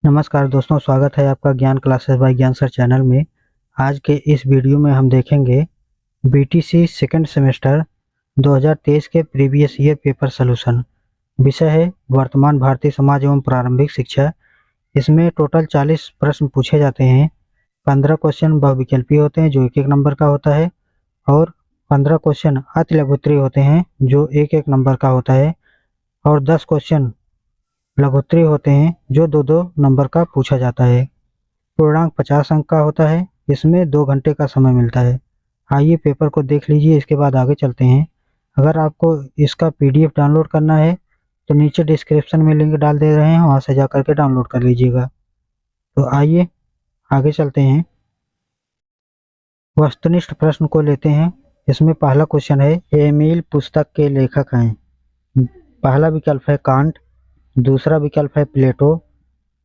नमस्कार दोस्तों, स्वागत है आपका ज्ञान क्लासेस बाय ज्ञान सर चैनल में। आज के इस वीडियो में हम देखेंगे बीटीसी सेकंड सेमेस्टर 2023 के प्रीवियस ईयर पेपर सॉल्यूशन। विषय है वर्तमान भारतीय समाज एवं प्रारंभिक शिक्षा। इसमें टोटल 40 प्रश्न पूछे जाते हैं। 15 क्वेश्चन बहुविकल्पीय होते हैं जो एक एक नंबर का होता है, और 15 क्वेश्चन अति लघु उत्तरीय होते हैं जो एक एक नंबर का होता है, और 10 क्वेश्चन लघु उत्तरीय होते हैं जो दो दो नंबर का पूछा जाता है। पूर्णांक 50 अंक का होता है। इसमें 2 घंटे का समय मिलता है। आइए पेपर को देख लीजिए, इसके बाद आगे चलते हैं। अगर आपको इसका पीडीएफ डाउनलोड करना है तो नीचे डिस्क्रिप्शन में लिंक डाल दे रहे हैं, वहां से जाकर के डाउनलोड कर लीजिएगा। तो आइए आगे चलते हैं। वस्तुनिष्ठ प्रश्न को लेते हैं। इसमें पहला क्वेश्चन है, एमिल पुस्तक के लेखक हैं। पहला विकल्प है कांट, दूसरा विकल्प है प्लेटो,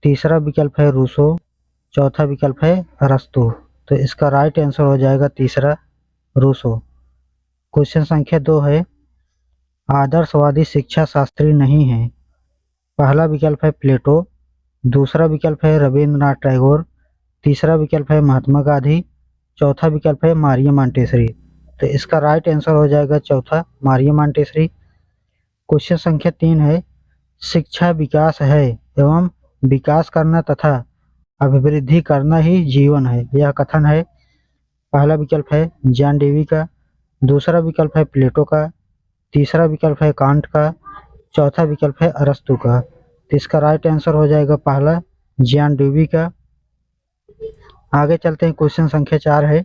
तीसरा विकल्प है रूसो, चौथा विकल्प है अरस्तु। तो इसका राइट आंसर हो जाएगा तीसरा, रूसो। क्वेश्चन संख्या 2 है, आदर्शवादी शिक्षा शास्त्री नहीं है। पहला विकल्प है प्लेटो, दूसरा विकल्प है रविंद्रनाथ टैगोर, तीसरा विकल्प है महात्मा गांधी, चौथा विकल्प है मारिया मॉन्टेसरी। तो इसका राइट आंसर हो जाएगा चौथा, मारिया मॉन्टेसरी। क्वेश्चन संख्या 3 है, शिक्षा विकास है एवं विकास करना तथा अभिवृद्धि करना ही जीवन है, यह कथन है। पहला विकल्प है जॉन डेवी का, दूसरा विकल्प है प्लेटो का, तीसरा विकल्प है कांट का, चौथा विकल्प है अरस्तु का। तो इसका राइट आंसर हो जाएगा पहला, जॉन डेवी का। आगे चलते हैं। क्वेश्चन संख्या 4 है,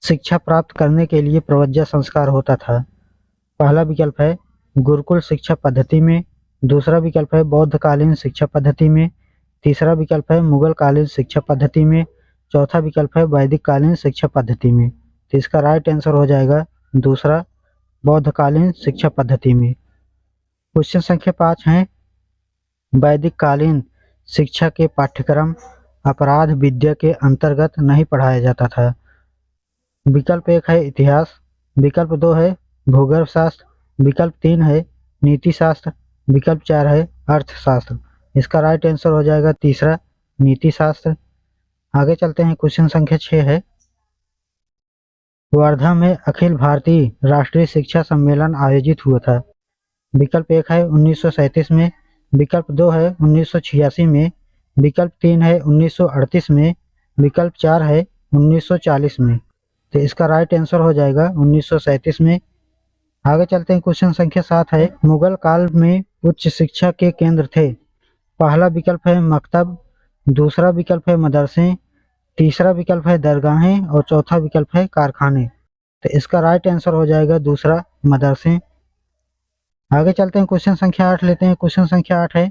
शिक्षा प्राप्त करने के लिए प्रव्रज्य संस्कार होता था। पहला विकल्प है गुरुकुल शिक्षा पद्धति में, दूसरा विकल्प है बौद्धकालीन शिक्षा पद्धति में, तीसरा विकल्प है मुगल कालीन शिक्षा पद्धति में, चौथा विकल्प है वैदिक कालीन शिक्षा पद्धति में। तो इसका राइट आंसर हो जाएगा दूसरा, बौद्धकालीन शिक्षा पद्धति में। क्वेश्चन संख्या 5 है, वैदिक कालीन शिक्षा के पाठ्यक्रम अपराध विद्या के अंतर्गत नहीं पढ़ाया जाता था। विकल्प 1 है इतिहास, विकल्प 2 है भूगर्भ शास्त्र, विकल्प 3 है नीति शास्त्र, विकल्प 4 है अर्थशास्त्र। इसका राइट आंसर हो जाएगा तीसरा, नीति शास्त्र। आगे चलते हैं। क्वेश्चन संख्या 6 है, वर्धा में अखिल भारतीय राष्ट्रीय शिक्षा सम्मेलन आयोजित हुआ था। विकल्प 1 है 1937 में, विकल्प 2 है 1986 में, विकल्प 3 है 1938 में, विकल्प 4 है 1940 में। तो इसका राइट आंसर हो जाएगा 1937 में। आगे चलते हैं। क्वेश्चन संख्या 7 है, मुगल काल में उच्च शिक्षा के केंद्र थे। पहला विकल्प है मकतब, दूसरा विकल्प है मदरसे, तीसरा विकल्प है दरगाहें, और चौथा विकल्प है कारखाने। तो इसका राइट आंसर हो जाएगा दूसरा, मदरसे। आगे चलते हैं। क्वेश्चन संख्या 8 लेते हैं। क्वेश्चन संख्या 8 है,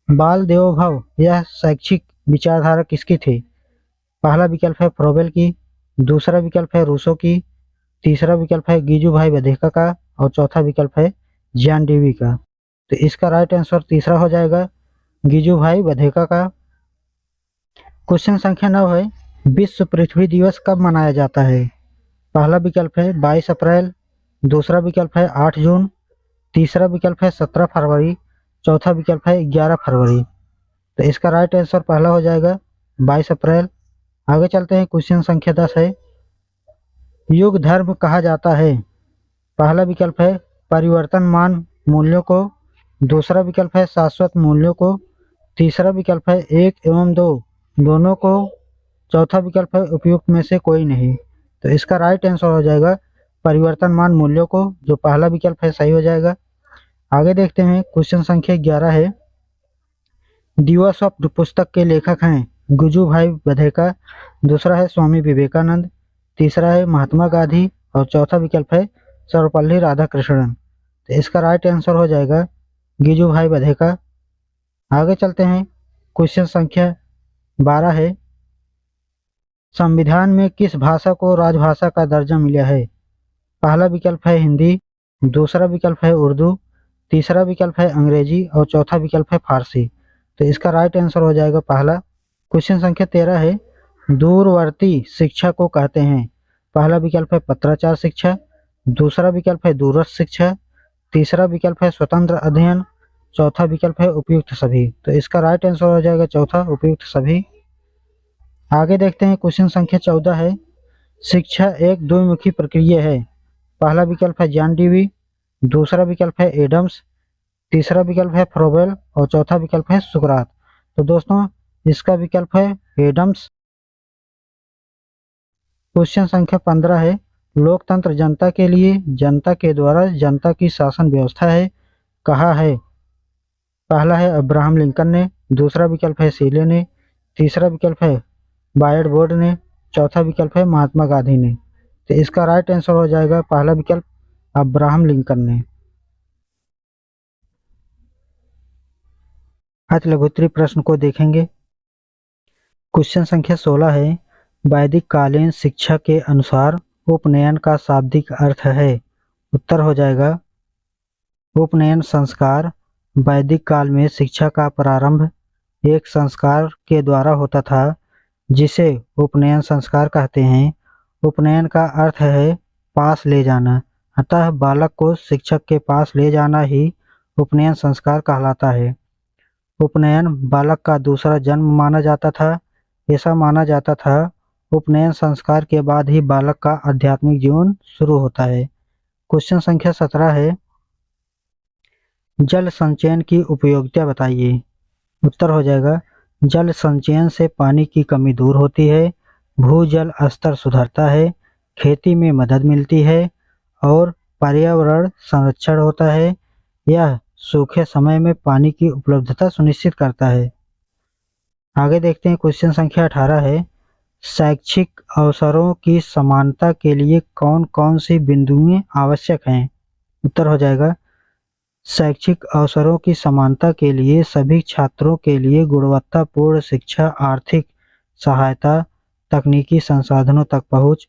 बाल देवोभव यह शैक्षिक विचारधारा किसकी थी। पहला विकल्प है फ्रोबेल की, दूसरा विकल्प है रूसो की, तीसरा विकल्प है गिजुभाई बधेका का, और चौथा विकल्प है जॉन डेवी का। तो इसका राइट आंसर तीसरा हो जाएगा, गिजुभाई बधेका का। क्वेश्चन संख्या 9 है, विश्व पृथ्वी दिवस कब मनाया जाता है। पहला विकल्प है 22 अप्रैल, दूसरा विकल्प है 8 जून, तीसरा विकल्प है 17 फरवरी, चौथा विकल्प है 11 फरवरी। तो इसका राइट आंसर पहला हो जाएगा 22 अप्रैल। आगे चलते हैं। क्वेश्चन संख्या 10 है, युग धर्म कहा जाता है। पहला विकल्प है परिवर्तनमान मूल्यों को, दूसरा विकल्प है शाश्वत मूल्यों को, तीसरा विकल्प है 1 एवं 2 दोनों को, चौथा विकल्प है उपयुक्त में से कोई नहीं। तो इसका राइट आंसर हो जाएगा परिवर्तनमान मूल्यों को, जो पहला विकल्प है सही हो जाएगा। आगे देखते हैं। क्वेश्चन संख्या 11 है, दिवस ऑफ पुस्तक के लेखक हैं गिजुभाई बधेका, दूसरा है स्वामी विवेकानंद, तीसरा है महात्मा गांधी, और चौथा विकल्प है सर्वपल्ली राधाकृष्णन। तो इसका राइट आंसर हो जाएगा गिजुभाई बधेका। आगे चलते हैं। क्वेश्चन संख्या 12 है, संविधान में किस भाषा को राजभाषा का दर्जा मिला है। पहला विकल्प है हिंदी, दूसरा विकल्प है उर्दू, तीसरा विकल्प है अंग्रेजी, और चौथा विकल्प है फारसी। तो इसका राइट आंसर हो जाएगा पहला। क्वेश्चन संख्या 13 है, दूरवर्ती शिक्षा को कहते हैं। पहला विकल्प है पत्राचार शिक्षा, दूसरा विकल्प है दूरस्थ शिक्षा, तीसरा विकल्प है स्वतंत्र अध्ययन, चौथा विकल्प है उपयुक्त सभी। तो इसका राइट आंसर हो जाएगा चौथा, उपयुक्त सभी। आगे देखते हैं, क्वेश्चन संख्या 14 है, शिक्षा एक द्विमुखी प्रक्रिया है। पहला विकल्प है जॉन डीवी, दूसरा विकल्प है एडम्स, तीसरा विकल्प है फ्रोबेल और चौथा विकल्प है सुकरात। तो दोस्तों इसका विकल्प है एडम्स। क्वेश्चन संख्या 15 है, लोकतंत्र जनता के लिए, जनता के द्वारा, जनता की शासन व्यवस्था है, कहा है। पहला है अब्राहम लिंकन ने, दूसरा विकल्प है सीले ने, तीसरा विकल्प है बायड बोर्ड ने, चौथा विकल्प है महात्मा गांधी ने। तो इसका राइट आंसर हो जाएगा पहला विकल्प अब्राहम लिंकन ने। आज लघुत्तरी प्रश्न को देखेंगे। क्वेश्चन संख्या 16 है, वैदिक कालीन शिक्षा के अनुसार उपनयन का शाब्दिक अर्थ है। उत्तर हो जाएगा उपनयन संस्कार। वैदिक काल में शिक्षा का प्रारंभ एक संस्कार के द्वारा होता था जिसे उपनयन संस्कार कहते हैं। उपनयन का अर्थ है पास ले जाना, अतः बालक को शिक्षक के पास ले जाना ही उपनयन संस्कार कहलाता है। उपनयन बालक का दूसरा जन्म माना जाता था। ऐसा माना जाता था उपनयन संस्कार के बाद ही बालक का आध्यात्मिक जीवन शुरू होता है। क्वेश्चन संख्या 17 है, जल संचयन की उपयोगिता बताइए। उत्तर हो जाएगा जल संचयन से पानी की कमी दूर होती है, भूजल स्तर सुधरता है, खेती में मदद मिलती है और पर्यावरण संरक्षण होता है। यह सूखे समय में पानी की उपलब्धता सुनिश्चित करता है। आगे देखते हैं, क्वेश्चन संख्या 18 है, शैक्षिक अवसरों की समानता के लिए कौन कौन सी बिंदुएं आवश्यक हैं। उत्तर हो जाएगा शैक्षिक अवसरों की समानता के लिए सभी छात्रों के लिए गुणवत्तापूर्ण शिक्षा, आर्थिक सहायता, तकनीकी संसाधनों तक पहुंच,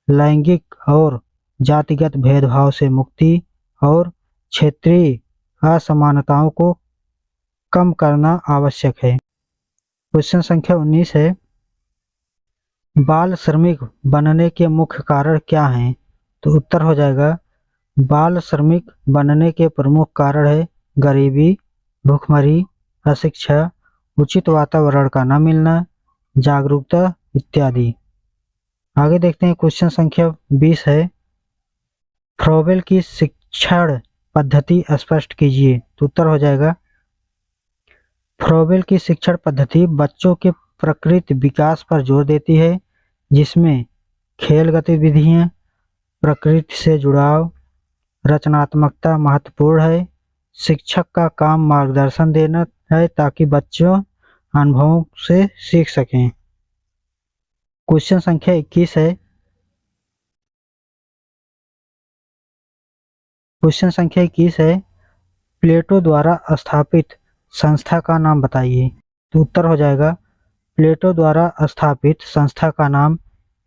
लैंगिक और जातिगत भेदभाव से मुक्ति और क्षेत्रीय असमानताओं को कम करना आवश्यक है। क्वेश्चन संख्या 19 है, बाल श्रमिक बनने के मुख्य कारण क्या हैं। तो उत्तर हो जाएगा बाल श्रमिक बनने के प्रमुख कारण है गरीबी, भूखमरी, अशिक्षा, उचित वातावरण का न मिलना, जागरूकता इत्यादि। आगे देखते हैं, क्वेश्चन संख्या 20 है, फ्रोबेल की शिक्षण पद्धति स्पष्ट कीजिए। तो उत्तर हो जाएगा फ्रोबेल की शिक्षण पद्धति बच्चों के प्रकृति विकास पर जोर देती है, जिसमें खेल गतिविधियां, प्रकृति से जुड़ाव, रचनात्मकता महत्वपूर्ण है। शिक्षक का काम मार्गदर्शन देना है ताकि बच्चों अनुभवों से सीख सकें। क्वेश्चन संख्या 21 है, क्वेश्चन संख्या 21 है, प्लेटो द्वारा स्थापित संस्था का नाम बताइए। तो उत्तर हो जाएगा प्लेटो द्वारा स्थापित संस्था का नाम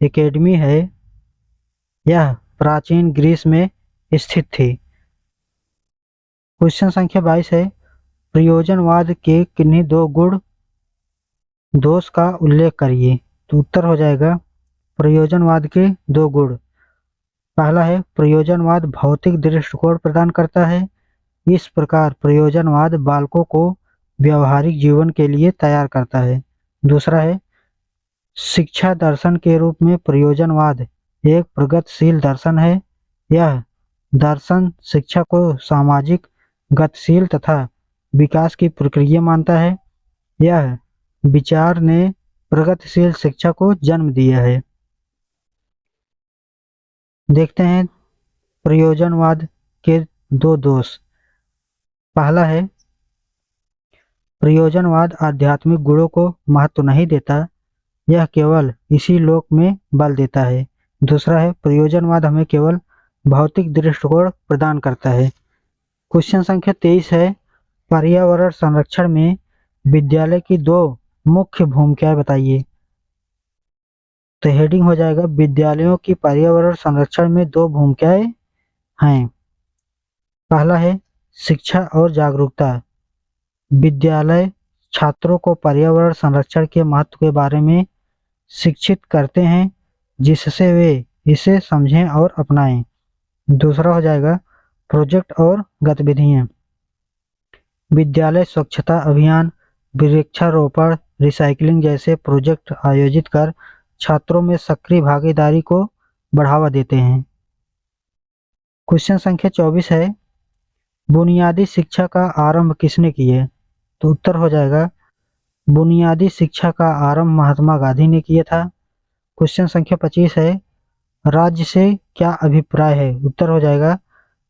एकेडमी है। यह प्राचीन ग्रीस में स्थित थी। क्वेश्चन संख्या 22 है, प्रयोजनवाद के किन्हीं दो गुण दोष का उल्लेख करिए। तो उत्तर हो जाएगा प्रयोजनवाद के दो गुण। पहला है प्रयोजनवाद भौतिक दृष्टिकोण प्रदान करता है। इस प्रकार प्रयोजनवाद बालकों को व्यवहारिक जीवन के लिए तैयार करता है। दूसरा है शिक्षा दर्शन के रूप में प्रयोजनवाद एक प्रगतिशील दर्शन है। यह दर्शन शिक्षा को सामाजिक, गतिशील तथा विकास की प्रक्रिया मानता है। यह विचार ने प्रगतिशील शिक्षा को जन्म दिया है। देखते हैं प्रयोजनवाद के दो दोष। पहला है प्रयोजनवाद आध्यात्मिक गुणों को महत्व नहीं देता, यह केवल इसी लोक में बल देता है। दूसरा है प्रयोजनवाद हमें केवल भौतिक दृष्टिकोण प्रदान करता है। क्वेश्चन संख्या 23 है, पर्यावरण संरक्षण में विद्यालय की दो मुख्य भूमिकाएं बताइए। तो हेडिंग हो जाएगा विद्यालयों की पर्यावरण संरक्षण में दो भूमिकाएं हैं। पहला है शिक्षा और जागरूकता। विद्यालय छात्रों को पर्यावरण संरक्षण के महत्व के बारे में शिक्षित करते हैं, जिससे वे इसे समझें और अपनाएं। दूसरा हो जाएगा प्रोजेक्ट और गतिविधियां। विद्यालय स्वच्छता अभियान, वृक्षारोपण, रिसाइकलिंग जैसे प्रोजेक्ट आयोजित कर छात्रों में सक्रिय भागीदारी को बढ़ावा देते हैं। क्वेश्चन संख्या 24 है, बुनियादी शिक्षा का आरंभ किसने किया? तो उत्तर हो जाएगा, बुनियादी शिक्षा का आरंभ महात्मा गांधी ने किया था। क्वेश्चन संख्या 25 है, राज्य से क्या अभिप्राय है? उत्तर हो जाएगा,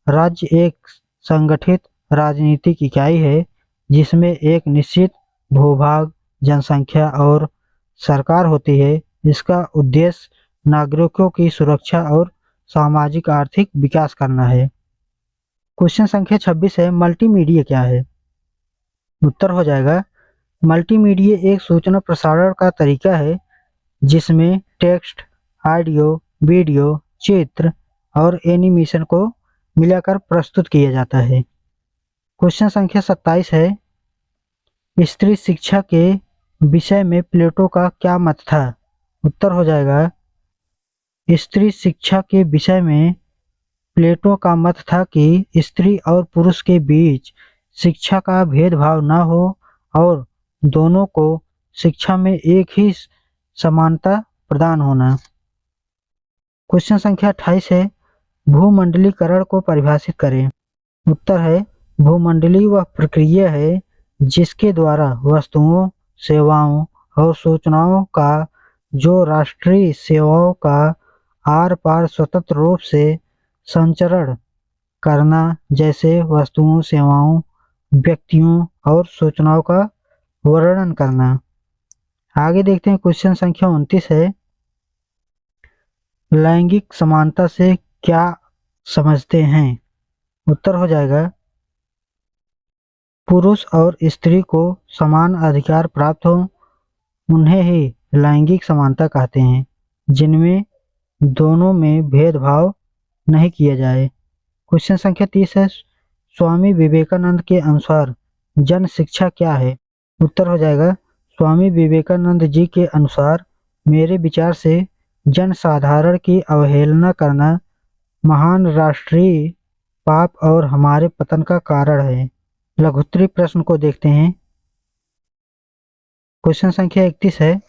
राज्य एक संगठित राजनीतिक इकाई है जिसमें एक निश्चित भूभाग, जनसंख्या और सरकार होती है। इसका उद्देश्य नागरिकों की सुरक्षा और सामाजिक आर्थिक विकास करना है। क्वेश्चन संख्या 26 है, मल्टीमीडिया क्या है? उत्तर हो जाएगा, मल्टीमीडिया एक सूचना प्रसारण का तरीका है जिसमें टेक्स्ट, ऑडियो, वीडियो, चित्र और एनिमेशन को मिलाकर प्रस्तुत किया जाता है। क्वेश्चन संख्या 27 है, स्त्री शिक्षा के विषय में प्लेटो का क्या मत था? उत्तर हो जाएगा, स्त्री शिक्षा के विषय में प्लेटो का मत था कि स्त्री और पुरुष के बीच शिक्षा का भेदभाव न हो और दोनों को शिक्षा में एक ही समानता प्रदान होना। क्वेश्चन संख्या 28 है, भूमंडलीकरण को परिभाषित करें। उत्तर है, भूमंडलीय वह प्रक्रिया है जिसके द्वारा वस्तुओं, सेवाओं और सूचनाओं का जो राष्ट्रीय सेवाओं का आर पार स्वतंत्र रूप से संचरण करना, जैसे वस्तुओं, सेवाओं, व्यक्तियों और सूचनाओं का वर्णन करना। आगे देखते हैं, क्वेश्चन संख्या 29 है, लैंगिक समानता से क्या समझते हैं? उत्तर हो जाएगा, पुरुष और स्त्री को समान अधिकार प्राप्त हो, उन्हें ही लैंगिक समानता कहते हैं, जिनमें दोनों में भेदभाव नहीं किया जाए। क्वेश्चन संख्या 30 है, स्वामी विवेकानंद के अनुसार जन शिक्षा क्या है? उत्तर हो जाएगा, स्वामी विवेकानंद जी के अनुसार मेरे विचार से जन साधारण की अवहेलना करना महान राष्ट्रीय पाप और हमारे पतन का कारण है। लघुत्तरी प्रश्न को देखते हैं। क्वेश्चन संख्या 31 है,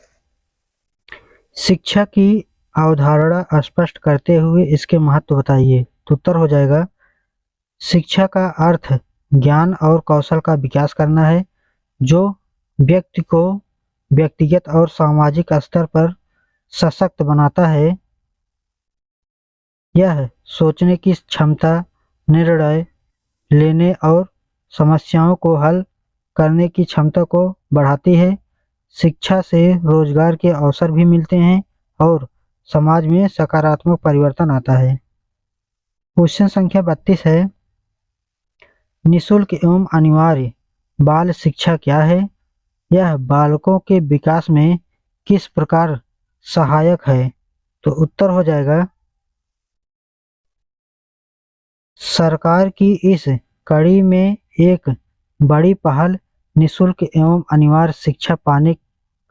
शिक्षा की अवधारणा स्पष्ट करते हुए इसके महत्व बताइए। तो उत्तर हो जाएगा, शिक्षा का अर्थ ज्ञान और कौशल का विकास करना है जो व्यक्ति को व्यक्तिगत और सामाजिक स्तर पर सशक्त बनाता है। यह सोचने की क्षमता, निर्णय लेने और समस्याओं को हल करने की क्षमता को बढ़ाती है। शिक्षा से रोजगार के अवसर भी मिलते हैं और समाज में सकारात्मक परिवर्तन आता है। क्वेश्चन संख्या 32 है, निःशुल्क एवं अनिवार्य बाल शिक्षा क्या है? यह बालकों के विकास में किस प्रकार सहायक है? तो उत्तर हो जाएगा, सरकार की इस कड़ी में एक बड़ी पहल निःशुल्क एवं अनिवार्य शिक्षा पाने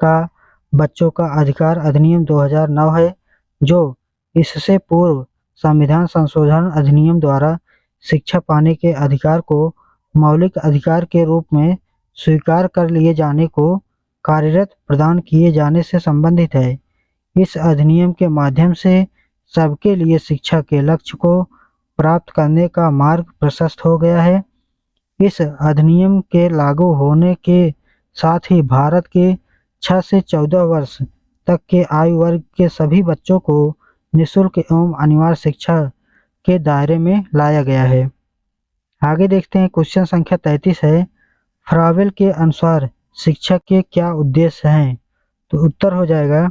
का बच्चों का अधिकार अधिनियम 2009 है, जो इससे पूर्व संविधान संशोधन अधिनियम द्वारा शिक्षा पाने के अधिकार को मौलिक अधिकार के रूप में स्वीकार कर लिए जाने को कार्यरत प्रदान किए जाने से संबंधित है। इस अधिनियम के माध्यम से सबके लिए शिक्षा के लक्ष्य को प्राप्त करने का मार्ग प्रशस्त हो गया है। इस अधिनियम के लागू होने के साथ ही भारत के 6 से 14 वर्ष तक के आयु वर्ग के सभी बच्चों को निःशुल्क एवं अनिवार्य शिक्षा के दायरे में लाया गया है। आगे देखते हैं, क्वेश्चन संख्या 33 है, फ्रावेल के अनुसार शिक्षा के क्या उद्देश्य हैं? तो उत्तर हो जाएगा,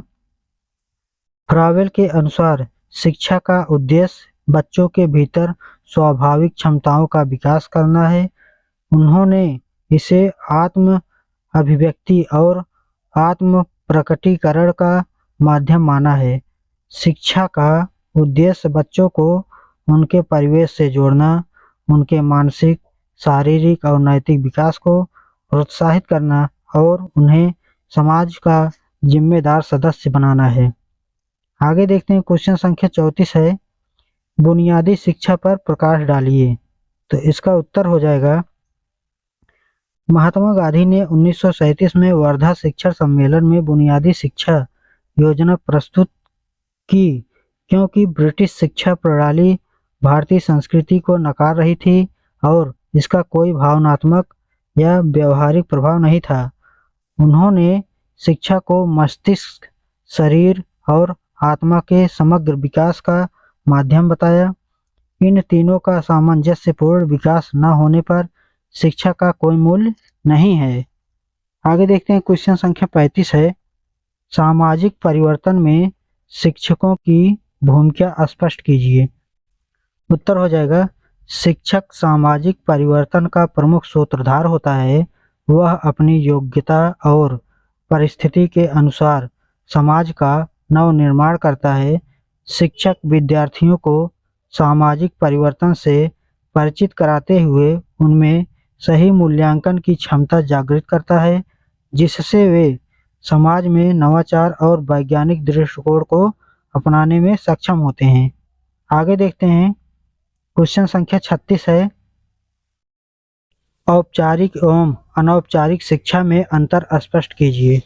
फ्रावेल के अनुसार शिक्षा का उद्देश्य बच्चों के भीतर स्वाभाविक क्षमताओं का विकास करना है। उन्होंने इसे आत्म अभिव्यक्ति और आत्म प्रकटीकरण का माध्यम माना है। शिक्षा का उद्देश्य बच्चों को उनके परिवेश से जोड़ना, उनके मानसिक, शारीरिक और नैतिक विकास को प्रोत्साहित करना और उन्हें समाज का जिम्मेदार सदस्य बनाना है। आगे देखते हैं, क्वेश्चन संख्या 34 है, बुनियादी शिक्षा पर प्रकाश डालिए। तो इसका उत्तर हो जाएगा, महात्मा गांधी ने 1937 में वर्धा शिक्षण सम्मेलन में बुनियादी शिक्षा योजना प्रस्तुत की, क्योंकि ब्रिटिश शिक्षा प्रणाली भारतीय संस्कृति को नकार रही थी और इसका कोई भावनात्मक या व्यवहारिक प्रभाव नहीं था। उन्होंने शिक्षा को मस्तिष्क, शरीर और आत्मा के समग्र विकास का माध्यम बताया। इन तीनों का सामंजस्यपूर्ण विकास न होने पर शिक्षा का कोई मूल्य नहीं है। आगे देखते हैं, क्वेश्चन संख्या 35 है, सामाजिक परिवर्तन में शिक्षकों की भूमिका स्पष्ट कीजिए। उत्तर हो जाएगा, शिक्षक सामाजिक परिवर्तन का प्रमुख सूत्रधार होता है। वह अपनी योग्यता और परिस्थिति के अनुसार समाज का नव निर्माण करता है। शिक्षक विद्यार्थियों को सामाजिक परिवर्तन से परिचित कराते हुए उनमें सही मूल्यांकन की क्षमता जागृत करता है, जिससे वे समाज में नवाचार और वैज्ञानिक दृष्टिकोण को अपनाने में सक्षम होते हैं। आगे देखते हैं, क्वेश्चन संख्या 36 है, औपचारिक एवं अनौपचारिक शिक्षा में अंतर स्पष्ट कीजिए।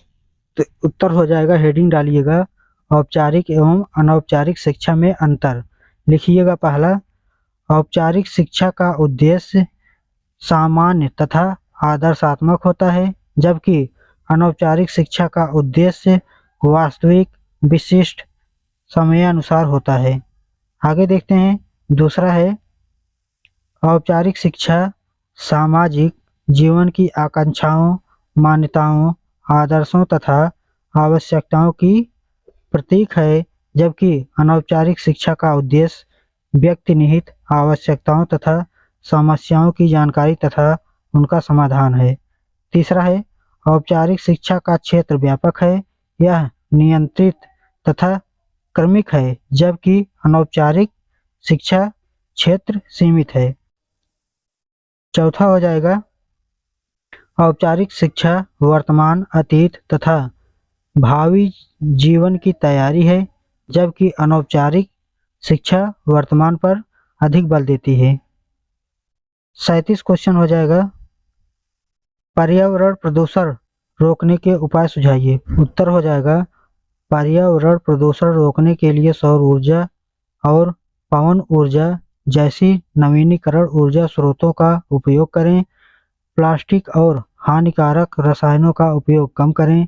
तो उत्तर हो जाएगा, हेडिंग डालिएगा, औपचारिक एवं अनौपचारिक शिक्षा में अंतर। लिखिएगा पहला, औपचारिक शिक्षा का उद्देश्य सामान्य तथा आदर्शात्मक होता है, जबकि अनौपचारिक शिक्षा का उद्देश्य वास्तविक, विशिष्ट, समयानुसार होता है। आगे देखते हैं, दूसरा है, औपचारिक शिक्षा सामाजिक जीवन की आकांक्षाओं, मान्यताओं, आदर्शों तथा आवश्यकताओं की प्रतीक है, जबकि अनौपचारिक शिक्षा का उद्देश्य व्यक्ति निहित आवश्यकताओं तथा समस्याओं की जानकारी तथा उनका समाधान है। तीसरा है, औपचारिक शिक्षा का क्षेत्र व्यापक है, यह नियंत्रित तथा क्रमिक है, जबकि अनौपचारिक शिक्षा क्षेत्र सीमित है। चौथा हो जाएगा, औपचारिक शिक्षा वर्तमान, अतीत तथा भावी जीवन की तैयारी है, जबकि अनौपचारिक शिक्षा वर्तमान पर अधिक बल देती है। 37 क्वेश्चन हो जाएगा, पर्यावरण प्रदूषण रोकने के उपाय सुझाइए। उत्तर हो जाएगा, पर्यावरण प्रदूषण रोकने के लिए सौर ऊर्जा और पवन ऊर्जा जैसी नवीनीकरण ऊर्जा स्रोतों का उपयोग करें, प्लास्टिक और हानिकारक रसायनों का उपयोग कम करें,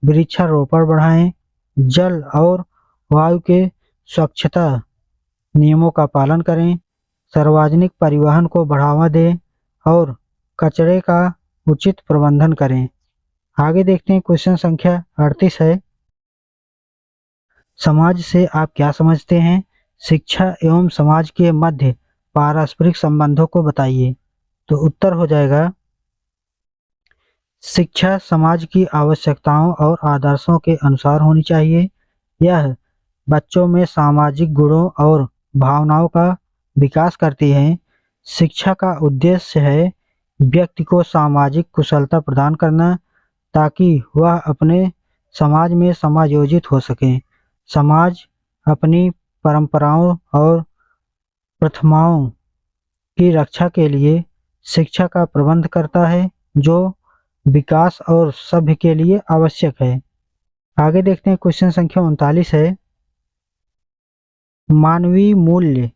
वृक्षारोपण बढ़ाएं, जल और वायु के स्वच्छता नियमों का पालन करें, सार्वजनिक परिवहन को बढ़ावा दें और कचरे का उचित प्रबंधन करें। आगे देखते हैं, क्वेश्चन संख्या 38 है, समाज से आप क्या समझते हैं? शिक्षा एवं समाज के मध्य पारस्परिक संबंधों को बताइए। तो उत्तर हो जाएगा, शिक्षा समाज की आवश्यकताओं और आदर्शों के अनुसार होनी चाहिए। यह बच्चों में सामाजिक गुणों और भावनाओं का विकास करती है। शिक्षा का उद्देश्य है व्यक्ति को सामाजिक कुशलता प्रदान करना, ताकि वह अपने समाज में समायोजित हो सके। समाज अपनी परंपराओं और प्रथाओं की रक्षा के लिए शिक्षा का प्रबंध करता है, जो विकास और सभ्य के लिए आवश्यक है। आगे देखते हैं, क्वेश्चन संख्या 39 है, मानवीय मूल्य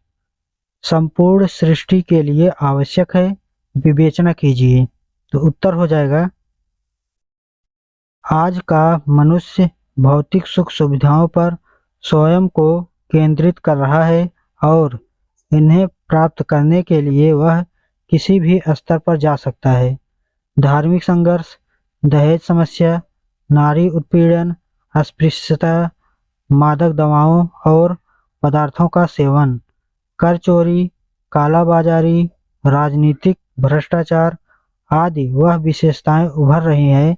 संपूर्ण सृष्टि के लिए आवश्यक है, विवेचना कीजिए। तो उत्तर हो जाएगा, आज का मनुष्य भौतिक सुख सुविधाओं पर स्वयं को केंद्रित कर रहा है और इन्हें प्राप्त करने के लिए वह किसी भी स्तर पर जा सकता है। धार्मिक संघर्ष, दहेज समस्या, नारी उत्पीड़न, अस्पृश्यता, मादक दवाओं और पदार्थों का सेवन, कर चोरी, कालाबाजारी, राजनीतिक भ्रष्टाचार आदि वह विशेषताएं उभर रही हैं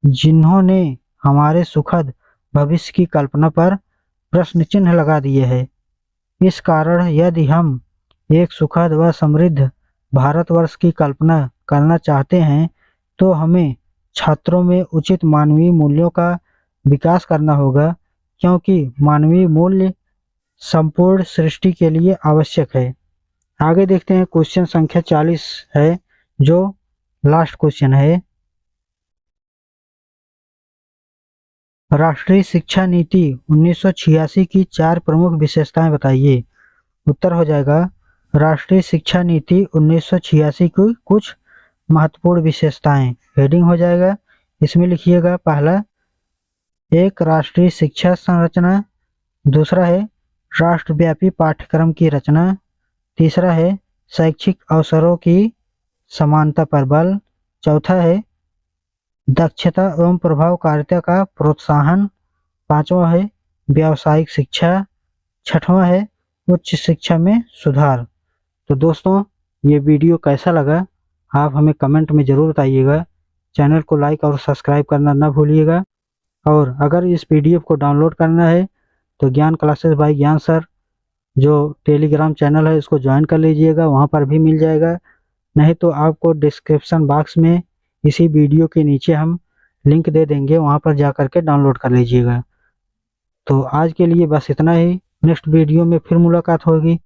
जिन्होंने हमारे सुखद भविष्य की कल्पना पर प्रश्न चिन्ह लगा दिए हैं। इस कारण यदि हम एक सुखद व समृद्ध भारतवर्ष की कल्पना करना चाहते हैं, तो हमें छात्रों में उचित मानवीय मूल्यों का विकास करना होगा, क्योंकि मानवीय मूल्य संपूर्ण सृष्टि के लिए आवश्यक है। आगे देखते हैं, क्वेश्चन संख्या 40 है, जो लास्ट क्वेश्चन है, राष्ट्रीय शिक्षा नीति 1986 की 4 प्रमुख विशेषताएं बताइए। उत्तर हो जाएगा, राष्ट्रीय शिक्षा नीति 1986 की कुछ महत्वपूर्ण विशेषताएं। हेडिंग हो जाएगा, इसमें लिखिएगा, पहला, एक राष्ट्रीय शिक्षा संरचना। दूसरा है राष्ट्रव्यापी पाठ्यक्रम की रचना। तीसरा है शैक्षिक अवसरों की समानता पर बल। चौथा है दक्षता एवं प्रभावकारिता का प्रोत्साहन। पांचवा है व्यावसायिक शिक्षा। छठवां है उच्च शिक्षा में सुधार। तो दोस्तों, ये वीडियो कैसा लगा आप हमें कमेंट में ज़रूर बताइएगा। चैनल को लाइक और सब्सक्राइब करना ना भूलिएगा। और अगर इस पीडीएफ को डाउनलोड करना है तो ज्ञान क्लासेस बाय ज्ञान सर जो टेलीग्राम चैनल है इसको ज्वाइन कर लीजिएगा, वहाँ पर भी मिल जाएगा। नहीं तो आपको डिस्क्रिप्शन बॉक्स में इसी वीडियो के नीचे हम लिंक दे देंगे, वहाँ पर जा कर के डाउनलोड कर लीजिएगा। तो आज के लिए बस इतना ही। नेक्स्ट वीडियो में फिर मुलाकात होगी।